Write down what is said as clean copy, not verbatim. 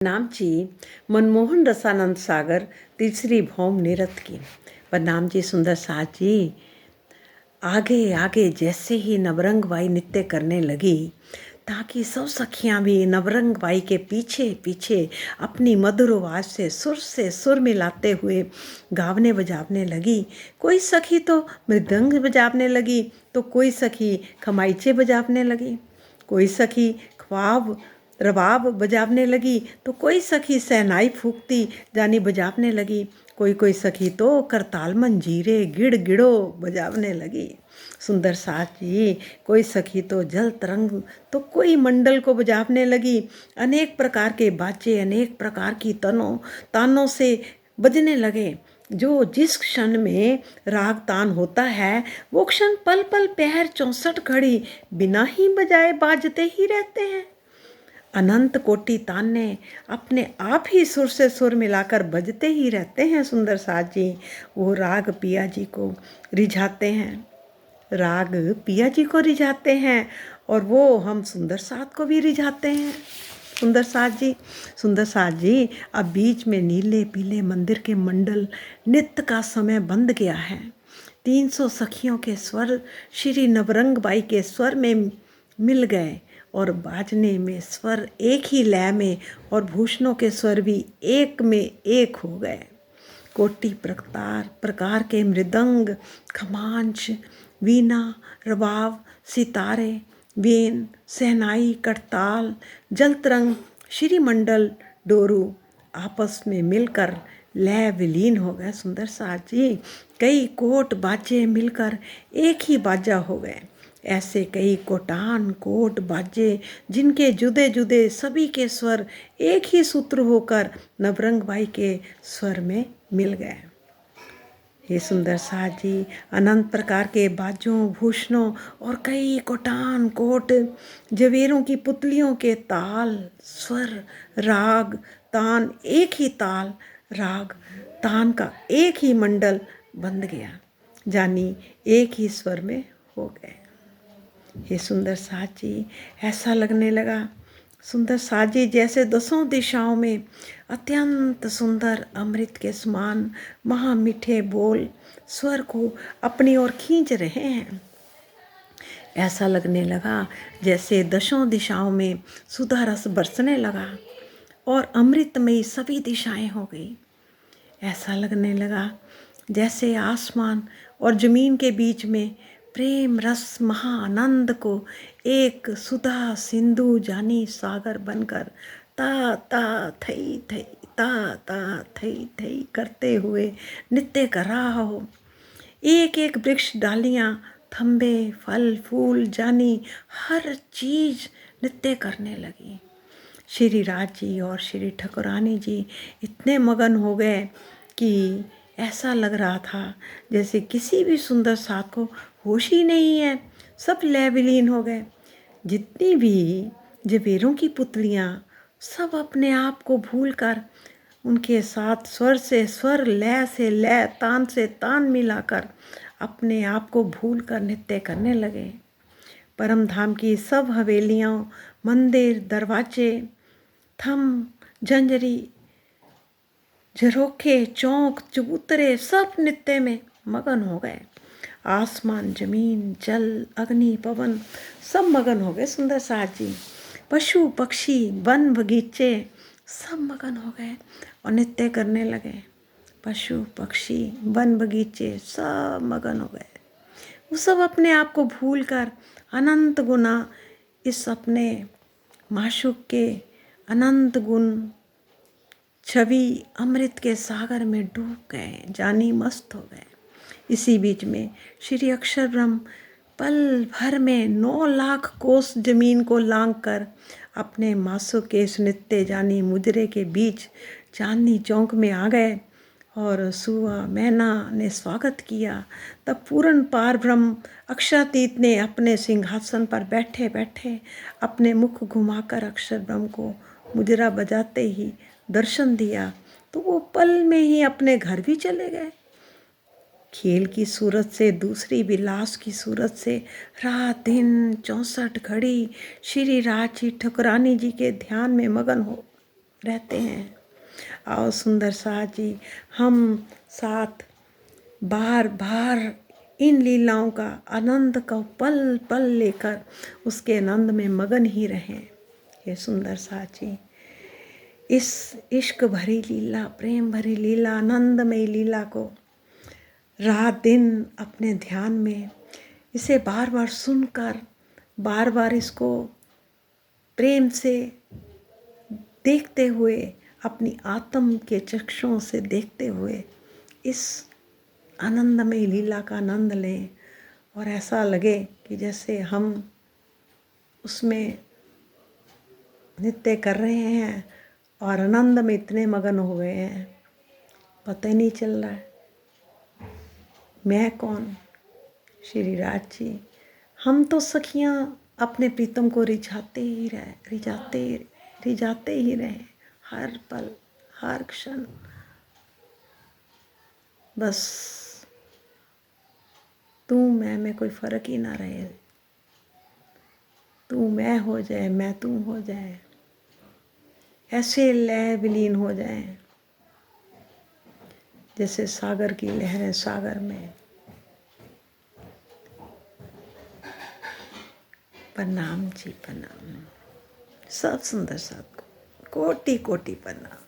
नामची मनमोहन रसानंद सागर तीसरी भौम निरत की। प्रणाम जी सुंदर साज जी। आगे आगे जैसे ही नवरंग बाई नृत्य करने लगी ताकि सब सखियां भी नवरंग बाई के पीछे पीछे अपनी मधुर आवाज से सुर मिलाते हुए गावने बजावने लगी। कोई सखी तो मृदंग बजावने लगी तो कोई सखी खमाइचे बजावने लगी, कोई सखी ख्वाब रबाब बजावने लगी तो कोई सखी सहनाई फूकती जानी बजावने लगी, कोई सखी तो करताल मंजीरे गिड़ गिड़ो बजावने लगी। सुंदर साज जी, कोई सखी तो जल तरंग तो कोई मंडल को बजावने लगी। अनेक प्रकार के बाजे अनेक प्रकार की तानों से बजने लगे। जो जिस क्षण में राग तान होता है वो क्षण पल पल पहर 64 घड़ी बिना ही बजाए बाजते ही रहते हैं। अनंत कोटि ताने अपने आप ही सुर से सुर मिलाकर बजते ही रहते हैं। सुंदर साज जी, वो राग पिया जी को रिझाते हैं, राग पिया जी को रिझाते हैं और वो हम सुंदर साज को भी रिझाते हैं। सुंदर साज जी, अब बीच में नीले पीले मंदिर के मंडल नित्य का समय बंध गया है। 300 सखियों के स्वर श्री नवरंग बाई के स्वर में मिल गए और बाजने में स्वर एक ही लय में और भूषणों के स्वर भी एक में एक हो गए। कोटि प्रकार के मृदंग, खमांच, वीणा, रबाब, सितारे, वेन, सहनाई, करताल, जलतरंग, श्रीमंडल, डोरू आपस में मिलकर लय विलीन हो गए। सुंदर साज जी, कई कोट बाजे मिलकर एक ही बाजा हो गए। ऐसे कई कोटान कोट बाजे जिनके जुदे जुदे सभी के स्वर एक ही सूत्र होकर नवरंग बाई के स्वर में मिल गए। ये सुंदर साज जी, अनंत प्रकार के बाजों भूषणों और कई कोटान कोट जवेरों की पुतलियों के ताल स्वर राग तान एक ही ताल राग तान का एक ही मंडल बंध गया, जानी एक ही स्वर में हो गए। ये सुंदर साज जी, ऐसा लगने लगा सुंदर साज जी जैसे दसों दिशाओं में अत्यंत सुंदर अमृत के समान महामीठे बोल स्वर को अपनी ओर खींच रहे हैं। ऐसा लगने लगा जैसे दसों दिशाओं में सुधा रस बरसने लगा और अमृतमयी सभी दिशाएं हो गई। ऐसा लगने लगा जैसे आसमान और जमीन के बीच में प्रेम रस महाआनंद को एक सुधा सिंधु जानी सागर बनकर ता ता थई थई ता थई थई करते हुए नृत्य कर रहा हो। एक एक वृक्ष डालियां थंबे फल फूल जानी हर चीज नृत्य करने लगी। श्री राज जी और श्री ठकुरानी जी इतने मगन हो गए कि ऐसा लग रहा था जैसे किसी भी सुंदर साज को होश ही नहीं है, सब लय विलीन हो गए। जितनी भी जवेरों की पुतलियाँ सब अपने आप को भूलकर उनके साथ स्वर से स्वर लय से लय तान से तान मिलाकर अपने आप को भूलकर नृत्य करने लगे। परम धाम की सब हवेलियाँ मंदिर दरवाजे थम झंझरी झरोखे चौक चबूतरे सब नृत्य में मगन हो गए। आसमान जमीन जल अग्नि पवन सब मगन हो गए। सुंदर साज जी, पशु पक्षी वन बगीचे सब मगन हो गए और नृत्य करने लगे। पशु पक्षी वन बगीचे सब मगन हो गए। वो सब अपने आप को भूलकर अनंत गुना इस अपने माशूक के अनंत गुण छवि अमृत के सागर में डूब गए, जानी मस्त हो गए। इसी बीच में श्री अक्षर ब्रह्म पल भर में 9 लाख कोस जमीन को लांग कर अपने मासो के इस नृत्य जानी मुजरे के बीच चांदनी चौक में आ गए और सुआ मैना ने स्वागत किया। तब पूर्ण पार ब्रह्म अक्षरातीत ने अपने सिंहासन पर बैठे बैठे अपने मुख घुमाकर अक्षर ब्रह्म को मुजरा बजाते ही दर्शन दिया तो वो पल में ही अपने घर भी चले गए। खेल की सूरत से दूसरी विलास की सूरत से रात दिन 64 घड़ी श्री राज जी ठकुरानी जी के ध्यान में मगन हो रहते हैं। आओ सुंदर साज जी, हम साथ बार बार इन लीलाओं का आनंद का पल पल लेकर उसके आनंद में मगन ही रहें। ये सुंदर साज जी, इस इश्क भरी लीला, प्रेम भरी लीला, आनंदमयी लीला को रात दिन अपने ध्यान में इसे बार बार सुनकर, बार बार इसको प्रेम से देखते हुए, अपनी आत्म के चक्षुओं से देखते हुए इस आनंदमय लीला का आनंद लें और ऐसा लगे कि जैसे हम उसमें नृत्य कर रहे हैं और आनंद में इतने मगन हो गए हैं, पता ही नहीं चल रहा है मैं कौन। श्री राज जी, हम तो सखियां अपने प्रीतम को रिझाते ही रहे, रिझाते ही रहे, हर पल हर क्षण। बस तू मैं में कोई फर्क ही ना रहे, तू मैं हो जाए, मैं तू हो जाए, ऐसे लय विलीन हो जाए जैसे सागर की लहरें सागर में। प्रणाम जी, प्रणाम। सब सुंदर साथ को कोटि कोटि प्रणाम।